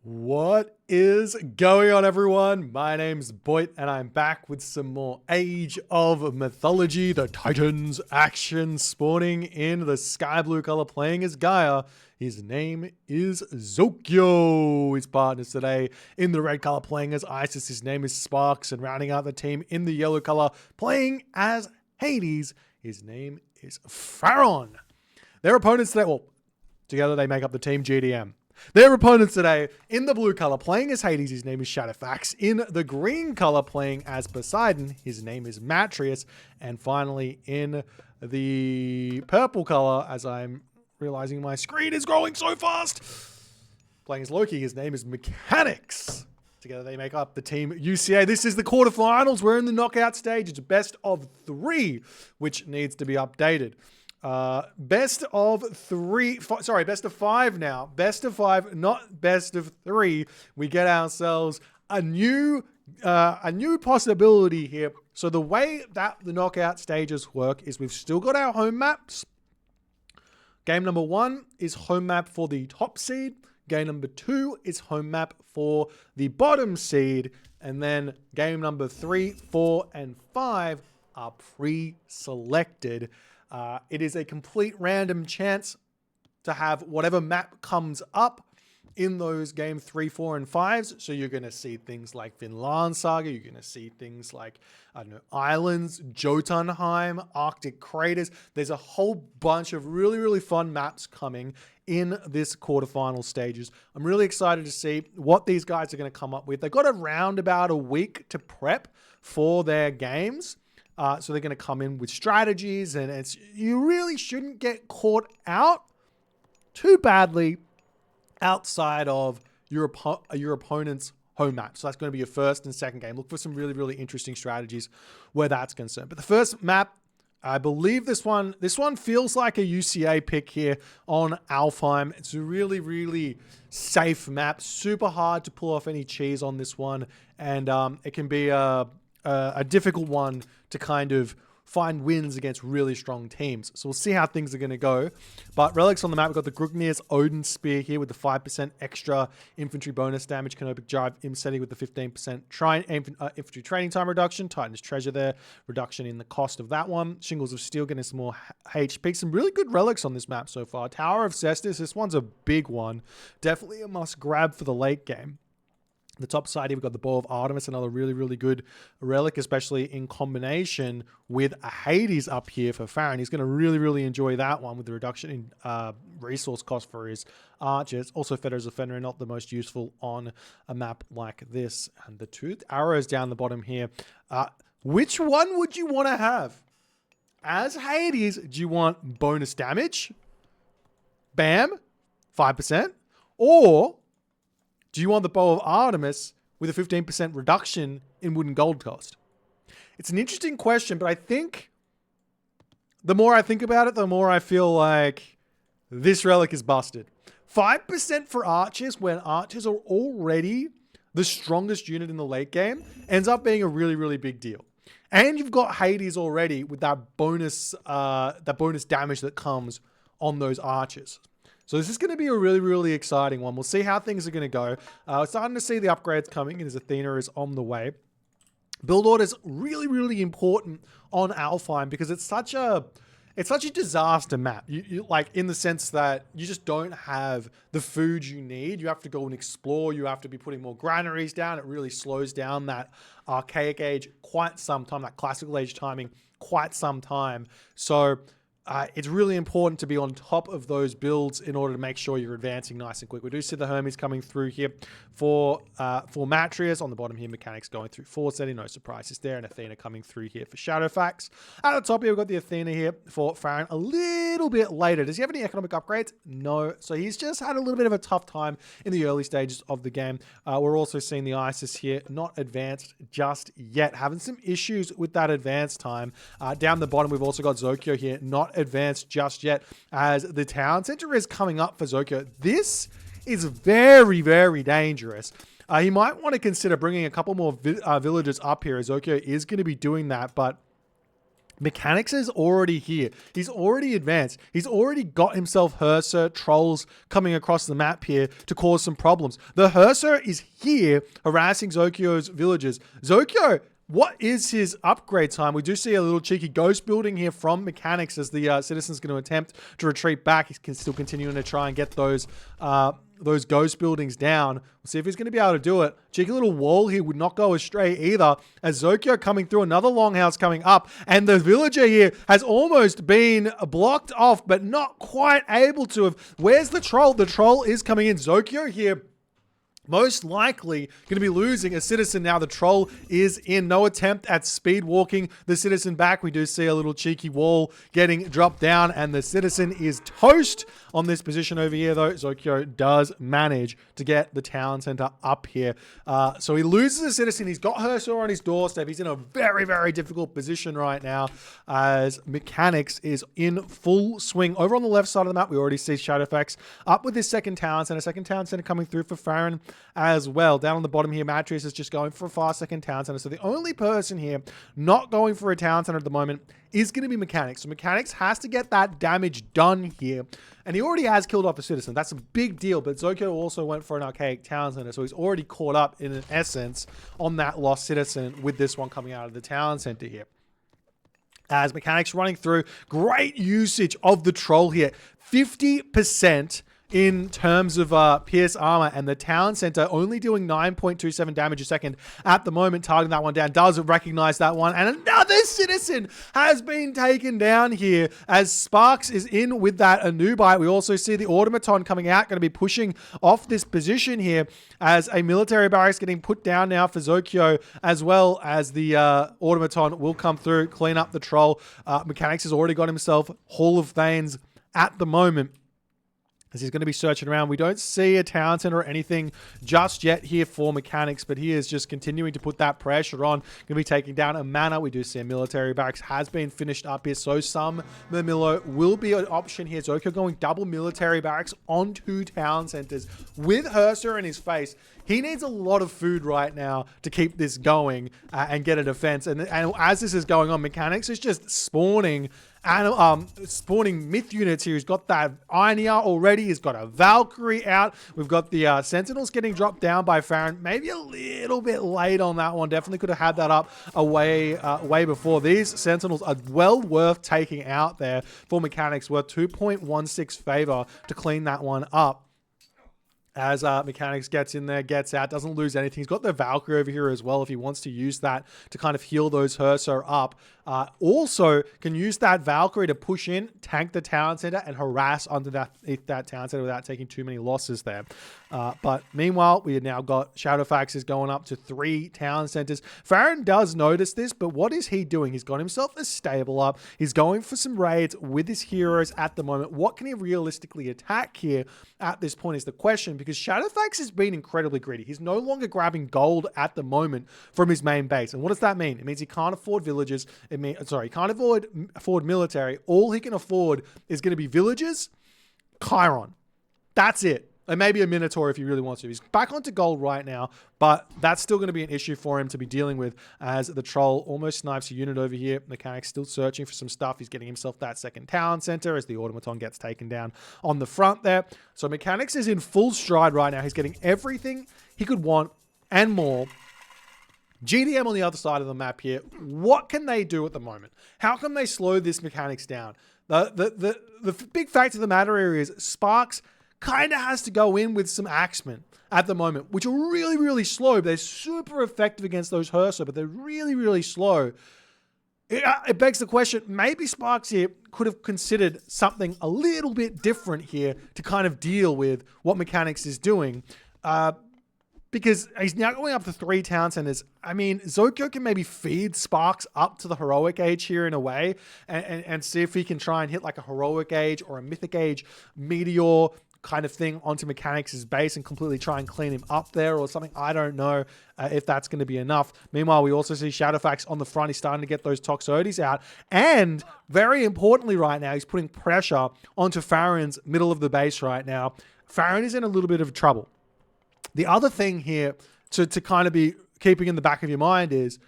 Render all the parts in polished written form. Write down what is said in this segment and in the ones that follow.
What is going on, everyone? My name's Boit, and I'm back with some more Age of Mythology, the Titans action spawning in the sky blue color, playing as Gaia. His name is Zokyo. His partners today in the red color, playing as Isis. His name is Sparks, and rounding out the team in the yellow color, playing as Hades. His name is Pharaon. Their opponents today, well, together they make up the team GDM. Their opponents today in the blue color, playing as Hades, his name is Shadowfax. In the green color, playing as Poseidon, his name is Matrius. And finally, in the purple color, as I'm realizing my screen is growing so fast, playing as Loki, his name is Mechanics. Together they make up the team UCA. This is the quarterfinals. We're in the knockout stage. It's best of 3, which needs to be updated. Best of 5 now. Best of 5, not best of 3. We get ourselves a new possibility here. So the way that the knockout stages work is we've still got our home maps. Game number 1 is home map for the top seed. Game number 2 is home map for the bottom seed. And then game number 3, 4, and 5 are pre-selected. It is a complete random chance to have whatever map comes up in those game 3, 4, and 5s. So you're going to see things like Vinland Saga. You're going to see things like, I don't know, Islands, Jotunheim, Arctic Craters. There's a whole bunch of really, really fun maps coming in this quarterfinal stages. I'm really excited to see what these guys are going to come up with. They've got around about a week to prep for their games. So they're going to come in with strategies, and you really shouldn't get caught out too badly outside of your opponent's home map. So that's going to be your first and second game. Look for some really, really interesting strategies where that's concerned. But the first map, I believe this one feels like a UCA pick here on Alfheim. It's a really, really safe map. Super hard to pull off any cheese on this one, and it can be a difficult one to kind of find wins against really strong teams. So we'll see how things are going to go. But relics on the map, we've got the Grugnir's Odin Spear here with the 5% extra infantry bonus damage, Canopic Drive Imseti with the 15% infantry training time reduction, Titan's Treasure there, reduction in the cost of that one. Shingles of Steel getting some more HP. Some really good relics on this map so far. Tower of Cestus, this one's a big one. Definitely a must grab for the late game. The top side here, we've got the Bow of Artemis, another really, really good relic, especially in combination with a Hades up here for Pharaon. He's going to really, really enjoy that one with the reduction in resource cost for his archers. Also, Fetters of Fenrir, not the most useful on a map like this. And the toothed arrows down the bottom here. Which one would you want to have? As Hades, do you want bonus damage? Bam, 5%. Or do you want the Bow of Artemis with a 15% reduction in wood and gold cost? It's an interesting question, but I think the more I think about it, the more I feel like this relic is busted. 5% for archers when archers are already the strongest unit in the late game ends up being a really, really big deal. And you've got Hades already with that bonus damage that comes on those archers. So this is going to be a really, really exciting one. We'll see how things are going to go. We're starting to see the upgrades coming as Athena is on the way. Build order is really, really important on Alfheim because it's such a disaster map. You like in the sense that you just don't have the food you need. You have to go and explore. You have to be putting more granaries down. It really slows down that archaic age quite some time, that classical age timing quite some time. So it's really important to be on top of those builds in order to make sure you're advancing nice and quick. We do see the Hermes coming through here for Matrius. On the bottom here, Mechanics going through Forsetting. No surprises there. And Athena coming through here for Shadowfax. At the top here, we've got the Athena here for Pharaon a little bit later. Does he have any economic upgrades? No. So he's just had a little bit of a tough time in the early stages of the game. We're also seeing the Isis here not advanced just yet. Having some issues with that advance time. Down the bottom, we've also got Zokyo here not advanced just yet as the town center is coming up for Zokyo. This is very, very dangerous. He might want to consider bringing a couple more villagers up here as Zokyo is going to be doing that, but Mechanics is already here. He's already advanced. He's already got himself Herser trolls coming across the map here to cause some problems. The Herser is here harassing Zokyo's villagers. Zokyo, what is his upgrade time? We do see a little cheeky ghost building here from Mechanics as the citizen's going to attempt to retreat back. He's still continuing to try and get those ghost buildings down. We'll see if he's going to be able to do it. Cheeky little wall here would not go astray either, as Zokyo coming through, another longhouse coming up, and the villager here has almost been blocked off, but not quite able to have. Where's the troll? The troll is coming in. Zokyo here most likely going to be losing a citizen now. The troll is in. No attempt at speed walking the citizen back. We do see a little cheeky wall getting dropped down, and the citizen is toast on this position over here, though. Zokyo does manage to get the town center up here. So he loses a citizen. He's got Herser on his doorstep. He's in a very, very difficult position right now as Mechanics is in full swing. Over on the left side of the map, we already see Shadowfax up with his second town center. Second town center coming through for Farron as well. Down on the bottom here, Matrius is just going for a fast second town center. So the only person here not going for a town center at the moment is going to be Mechanics. So Mechanics has to get that damage done here. And he already has killed off a citizen. That's a big deal. But Zokyo also went for an archaic town center. So he's already caught up in an essence on that lost citizen with this one coming out of the town center here. As Mechanics running through, great usage of the troll here. 50% in terms of pierce armor, and the town center only doing 9.27 damage a second at the moment, targeting that one down. Does recognize that one, and another citizen has been taken down here as Sparks is in with that Anubite. We also see the automaton coming out, going to be pushing off this position here as a military barracks getting put down now for Zokyo, as well as the automaton will come through, clean up the troll. Mechanics has already got himself Hall of Thanes at the moment, as he's going to be searching around. We don't see a town center or anything just yet here for Mechanics, but he is just continuing to put that pressure on. Going to be taking down a manor. We do see a military barracks has been finished up here, so some Murmillo will be an option here. Zokyo going double military barracks on 2 town centers with Herser in his face. He needs a lot of food right now to keep this going and get a defense. And as this is going on, Mechanics is just spawning myth units here. He's got that Ironia already. He's got a Valkyrie out. We've got the Sentinels getting dropped down by Farron. Maybe a little bit late on that one. Definitely could have had that up way before. These Sentinels are well worth taking out there for Mechanics. Worth 2.16 favor to clean that one up. As Mechanics gets in there, gets out, doesn't lose anything. He's got the Valkyrie over here as well if he wants to use that to kind of heal those Herser up. Also can use that Valkyrie to push in, tank the town center, and harass under that town center without taking too many losses there. But meanwhile, we have now got Shadowfax is going up to 3 town centers. Farron does notice this, but what is he doing? He's got himself a stable up. He's going for some raids with his heroes at the moment. What can he realistically attack here at this point is the question, because Shadowfax has been incredibly greedy. He's no longer grabbing gold at the moment from his main base. And what does that mean? It means he can't afford villages. He can't afford military. All he can afford is going to be villages, Chiron. That's it. And maybe a Minotaur if he really wants to. He's back onto gold right now, but that's still going to be an issue for him to be dealing with as the troll almost snipes a unit over here. Mechanic's still searching for some stuff. He's getting himself that second town center as the automaton gets taken down on the front there. So Mechanics is in full stride right now. He's getting everything he could want and more. GDM on the other side of the map here. What can they do at the moment? How can they slow this Mechanics down? The big fact of the matter here is Sparks kind of has to go in with some Axemen at the moment, which are really, really slow. They're super effective against those Herser, but they're really, really slow. It begs the question, maybe Sparks here could have considered something a little bit different here to kind of deal with what Mechanics is doing. Because he's now going up to 3 town centers. I mean, Zokyo can maybe feed Sparks up to the heroic age here in a way and see if he can try and hit like a heroic age or a mythic age meteor kind of thing onto Mechanics' base and completely try and clean him up there or something. I don't know if that's going to be enough. Meanwhile, we also see Shadowfax on the front. He's starting to get those Toxotes out. And very importantly right now, he's putting pressure onto Farron's middle of the base right now. Farron is in a little bit of trouble. The other thing here to kind of be keeping in the back of your mind is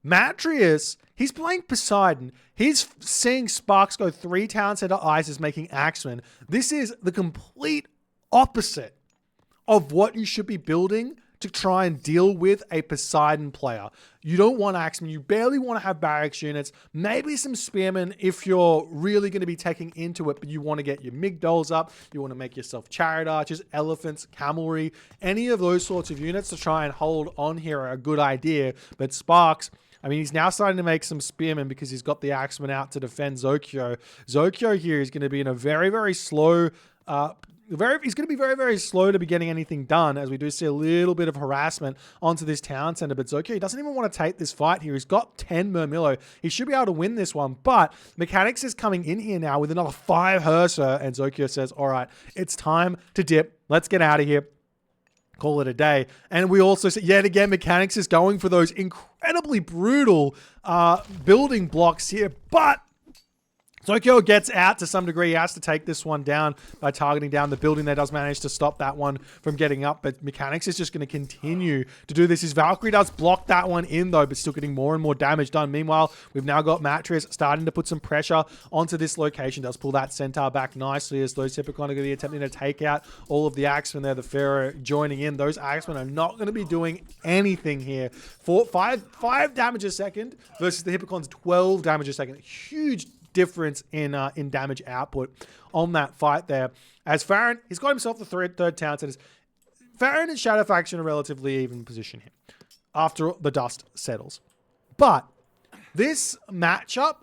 Matrius, he's playing Poseidon. He's seeing Sparks go 3 Town Center Ices, making Axeman. This is the complete opposite of what you should be building to try and deal with a Poseidon player. You don't want Axeman. You barely want to have barracks units. Maybe some Spearmen if you're really going to be taking into it, but you want to get your Migdols up. You want to make yourself Chariot Archers, Elephants, Cavalry. Any of those sorts of units to try and hold on here are a good idea. But Sparks, I mean, he's now starting to make some Spearmen because he's got the Axeman out to defend Zokyo. Zokyo here is going to be in a very, very slow... he's going to be very, very slow to be getting anything done, as we do see a little bit of harassment onto this town center. But Zokyo, he doesn't even want to take this fight here. He's got 10 Murmillo. He should be able to win this one. But Mechanics is coming in here now with another 5 Herser. And Zokyo says, all right, it's time to dip. Let's get out of here. Call it a day. And we also see, yet again, Mechanics is going for those incredibly brutal building blocks here. But Zokyo gets out to some degree. He has to take this one down by targeting down the building. That does manage to stop that one from getting up, but Mechanics is just going to continue to do this. His Valkyrie does block that one in though, but still getting more and more damage done. Meanwhile, we've now got Matrius starting to put some pressure onto this location. Does pull that Centaur back nicely as those Hippocon are going to be attempting to take out all of the Axemen there. The Pharaoh joining in. Those Axemen are not going to be doing anything here. 5 damage a second versus the Hippocon's 12 damage a second. Huge difference in damage output on that fight there. As Farron, he's got himself the third town centers. Farron and Shadow Faction are relatively even position here after the dust settles. But this matchup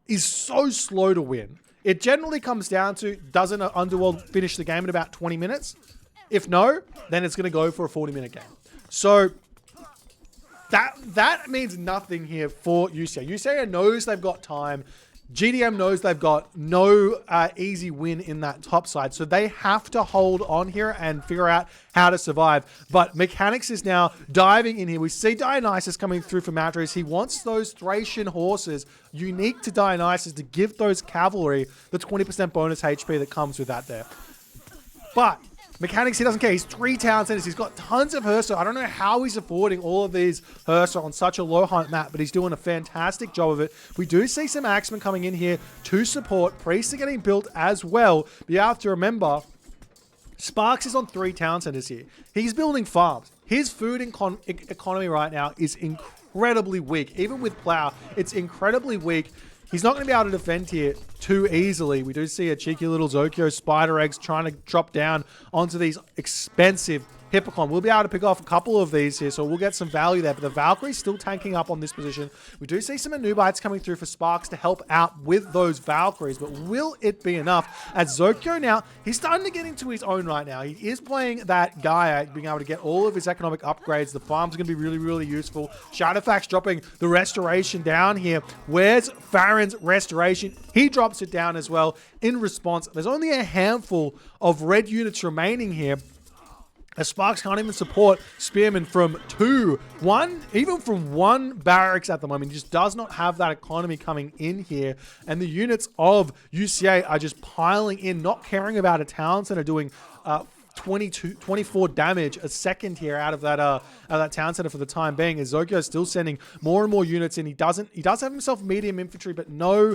is so slow to win. It generally comes down to, doesn't Underworld finish the game in about 20 minutes? If no, then it's going to go for a 40-minute game. So that means nothing here for UCA. UCA knows they've got time. GDM knows they've got no easy win in that top side, so they have to hold on here and figure out how to survive. But Mechanics is now diving in here. We see Dionysus coming through for Matrius. He wants those Thracian horses unique to Dionysus to give those cavalry the 20% bonus HP that comes with that there. But Mechanics, he doesn't care. He's 3 town centers. He's got tons of Herser. I don't know how he's affording all of these Herser on such a low hunt map, but he's doing a fantastic job of it. We do see some Axemen coming in here to support. Priests are getting built as well. But you have to remember, Sparks is on 3 town centers here. He's building farms. His food economy right now is incredibly weak. Even with Plow, it's incredibly weak. He's not going to be able to defend here too easily. We do see a cheeky little Zokyo Spider Eggs trying to drop down onto these expensive Hippocon. We'll be able to pick off a couple of these here, so we'll get some value there. But the Valkyrie's still tanking up on this position. We do see some Anubites coming through for Sparks to help out with those Valkyries, but will it be enough? As Zokyo now, he's starting to get into his own right now. He is playing that Gaia, being able to get all of his economic upgrades. The farm's going to be really, really useful. Shadowfax dropping the restoration down here. Where's Farron's restoration? He drops it down as well in response. There's only a handful of red units remaining here, as Sparks can't even support Spearmen from 1, even from 1 barracks at the moment. He just does not have that economy coming in here. And the units of UCA are just piling in, not caring about a town center doing 24 damage a second here out of that town center for the time being. As Zokyo is still sending more and more units in. He does have himself medium infantry, but no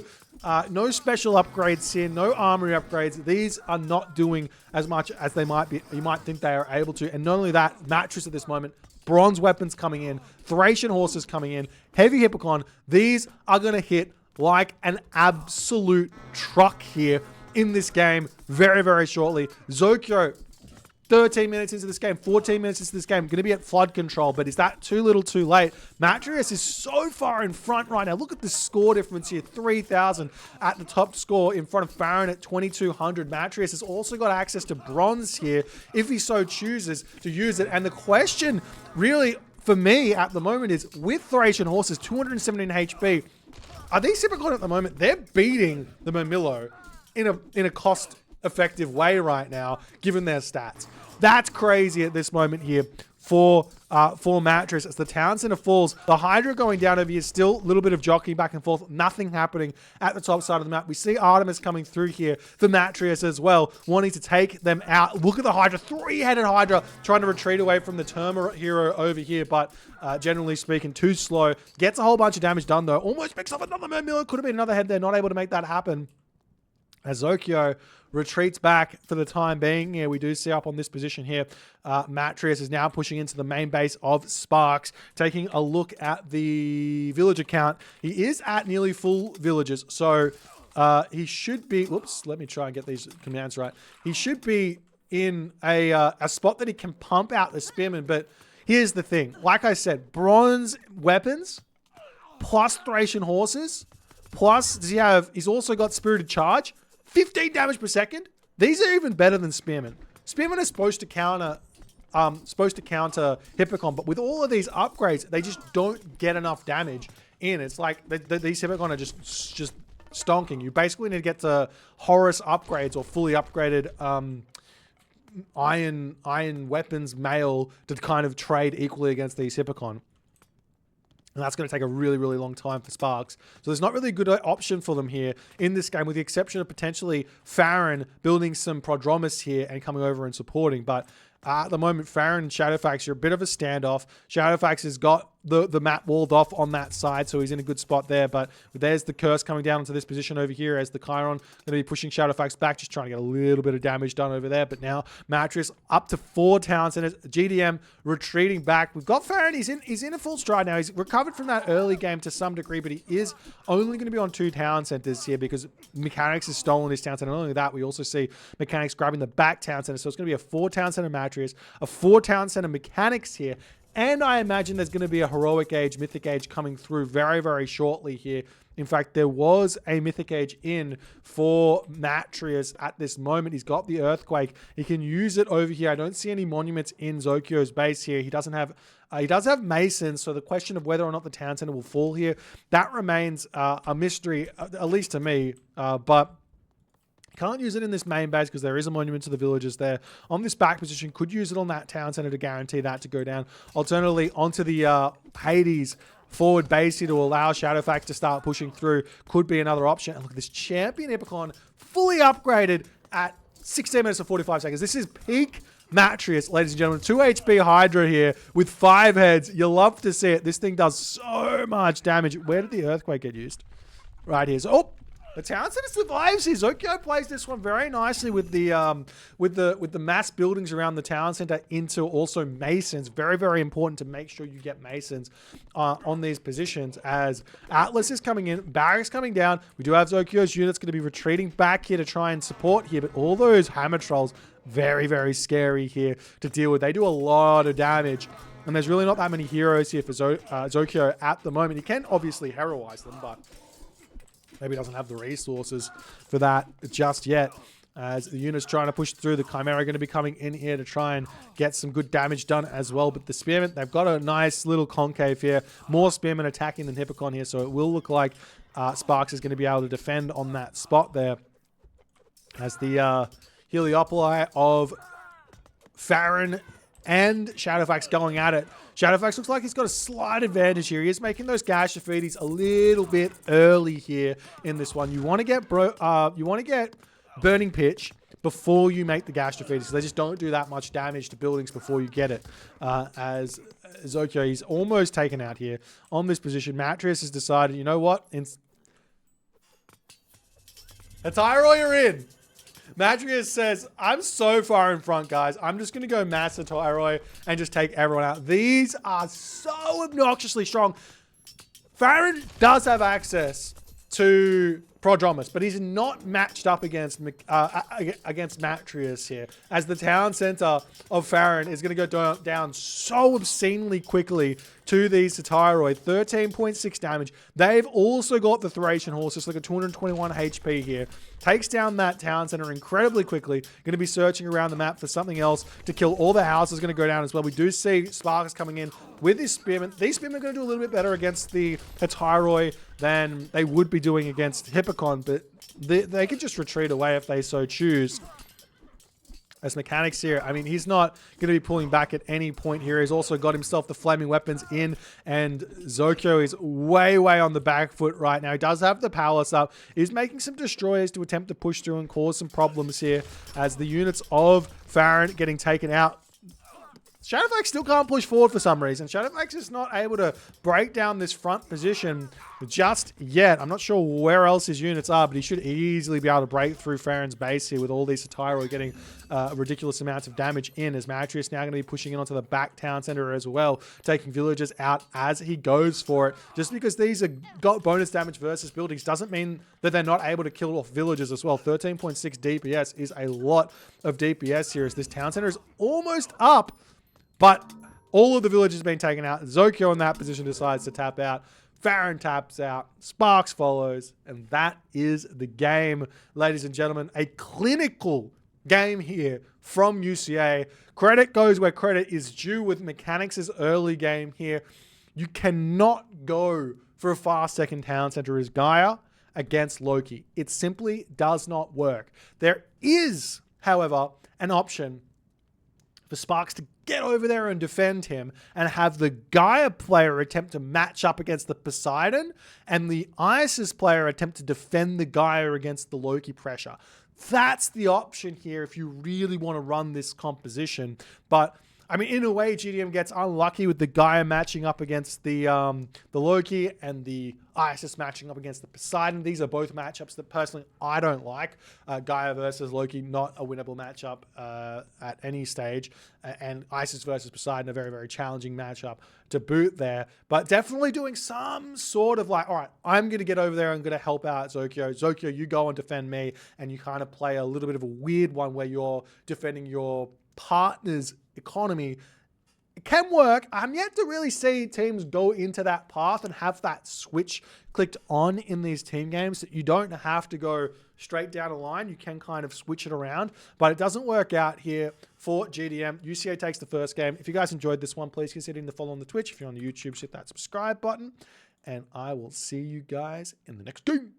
special upgrades here, no armory upgrades. These are not doing as much as they might be. You might think they are able to. And not only that, Mattress at this moment, bronze weapons coming in, Thracian horses coming in, heavy Hippocon. These are going to hit like an absolute truck here in this game very, very shortly. Zokyo, 13 minutes into this game, 14 minutes into this game, going to be at flood control, but is that too little too late? Matrius is so far in front right now. Look at the score difference here, 3,000 at the top score in front of Farron at 2,200. Matrius has also got access to bronze here if he so chooses to use it. And the question really for me at the moment is, with Thracian horses, 217 HP, are these Hippocon at the moment? They're beating the Murmillo in a cost effective way right now, given their stats. That's crazy at this moment here for Mattress as the town center falls. The Hydra going down over here, still a little bit of jockeying back and forth. Nothing happening at the top side of the map. We see Artemis coming through here for Mattress as well, wanting to take them out. Look at the Hydra, three-headed Hydra, trying to retreat away from the Terma hero over here, but generally speaking, too slow. Gets a whole bunch of damage done though. Almost picks up another Miller. Could have been another head there. Not able to make that happen. As Zokyo retreats back for the time being. Yeah, we do see up on this position here, Matrius is now pushing into the main base of Sparks. Taking a look at the villager count. He is at nearly full villagers, so he should be... Whoops, let me try and get these commands right. He should be in a spot that he can pump out the spearmen, but here's the thing. Like I said, bronze weapons plus Thracian horses plus he's also got Spirited Charge. 15 damage per second. These are even better than Spearmen. Spearmen are supposed to counter Hippocon, but with all of these upgrades, they just don't get enough damage in. It's like these Hippocon are just stonking. You basically need to get to Horus upgrades or fully upgraded iron weapons male to kind of trade equally against these Hippocon. And that's going to take a really, really long time for Sparks. So there's not really a good option for them here in this game, with the exception of potentially Farron building some Prodromus here and coming over and supporting. But at the moment, Farron and Shadowfax are a bit of a standoff. Shadowfax has got the map walled off on that side, so he's in a good spot there. But there's the Curse coming down into this position over here as the Chiron going to be pushing Shadowfax back, just trying to get a little bit of damage done over there. But now Mattress up to 4 town centers. GDM retreating back. We've got Farron. He's in a full stride now. He's recovered from that early game to some degree, but he is only going to be on 2 town centers here because Mechanics has stolen his town center. Not only that, we also see Mechanics grabbing the back town center. So it's going to be a 4 town center Mattress, a 4 town center Mechanics here. And I imagine there's going to be a Heroic Age, Mythic Age coming through very, very shortly here. In fact, there was a Mythic Age in for Matrius at this moment. He's got the Earthquake. He can use it over here. I don't see any monuments in Zokyo's base here. He doesn't have... he does have Masons, so the question of whether or not the town center will fall here, that remains a mystery, at least to me. But... can't use it in this main base because there is a monument to the villagers there. On this back position, could use it on that town center to guarantee that to go down. Alternatively, onto the Hades forward base here to allow Shadowfax to start pushing through. Could be another option. And look at this champion Hippocon fully upgraded at 16 minutes and 45 seconds. This is peak Matrius, ladies and gentlemen. 2 HP Hydra here with 5 heads. You love to see it. This thing does so much damage. Where did the Earthquake get used? Right here. So, oh! The town center survives here. Zokyo plays this one very nicely with the mass buildings around the town center into also Masons. Very, very important to make sure you get Masons on these positions as Atlas is coming in, Barracks coming down. We do have Zokyo's units going to be retreating back here to try and support here, but all those Hammer Trolls, very, very scary here to deal with. They do a lot of damage. And there's really not that many heroes here for Zokyo at the moment. He can obviously heroize them, but maybe doesn't have the resources for that just yet. As the unit's trying to push through, the Chimera are going to be coming in here to try and get some good damage done as well. But the Spearmen, they've got a nice little concave here. More Spearmen attacking than Hippocon here, so it will look like Sparks is going to be able to defend on that spot there. As the Heliopoli of Farron and Shadowfax going at it. Shadowfax looks like he's got a slight advantage here. He is making those Gashafidis a little bit early here in this one. You want to get Burning Pitch before you make the Gashafidis. They just don't do that much damage to buildings before you get it. As Zokyo, he's almost taken out here on this position. Matrius has decided, you know what? Atyroi, you're in. Matrius says, I'm so far in front, guys. I'm just going to go mass Atyroi and just take everyone out. These are so obnoxiously strong. Farron does have access to Prodromus, but he's not matched up against Matrius here, as the town center of Farron is going to go down so obscenely quickly to these Atyroi. 13.6 damage. They've also got the Thracian horses, like a 221 HP here. Takes down that town center incredibly quickly. Going to be searching around the map for something else to kill. All the houses going to go down as well. We do see Sparks coming in with his Spearmen. These Spearmen are going to do a little bit better against the Atyroi than they would be doing against Hippocon, but they could just retreat away if they so choose. as Mechanics here, I mean, he's not going to be pulling back at any point here. He's also got himself the flaming weapons in, and Zokyo is way on the back foot right now. He does have the palace up. He's making some destroyers to attempt to push through and cause some problems here as the units of Farron getting taken out. Shadowfax still can't push forward for some reason. Shadowfax is not able to break down this front position just yet. I'm not sure where else his units are, but he should easily be able to break through Farron's base here with all these Satiro getting ridiculous amounts of damage in, as Matrius now going to be pushing in onto the back town center as well, taking villagers out as he goes for it. Just because these are got bonus damage versus buildings doesn't mean that they're not able to kill off villagers as well. 13.6 DPS is a lot of DPS here as this town center is almost up. But all of the villagers have been taken out. Zokyo in that position decides to tap out. Farron taps out. Sparks follows. And that is the game, ladies and gentlemen. A clinical game here from UCA. Credit goes where credit is due with Mechanics' early game here. You cannot go for a fast second town center as Gaia against Loki. It simply does not work. There is, however, an option for Sparks to get over there and defend him and have the Gaia player attempt to match up against the Poseidon and the Isis player attempt to defend the Gaia against the Loki pressure. That's the option here if you really want to run this composition. But I mean, in a way, GDM gets unlucky with the Gaia matching up against the Loki and the Isis matching up against the Poseidon. These are both matchups that personally I don't like. Gaia versus Loki, not a winnable matchup at any stage. And Isis versus Poseidon, a very challenging matchup to boot there. But definitely doing some sort of like, all right, I'm going to get over there. I'm going to help out Zokyo. Zokyo, you go and defend me. And you kind of play a little bit of a weird one where you're defending your partner's economy. It can work. I'm yet to really see teams go into that path and have that switch clicked on in these team games, that you don't have to go straight down a line. You can kind of switch it around, but it doesn't work out here for GDM. UCA takes the first game. If you guys enjoyed this one, please consider hitting the follow on the Twitch. If you're on the YouTube, hit that subscribe button, and I will see you guys in the next game.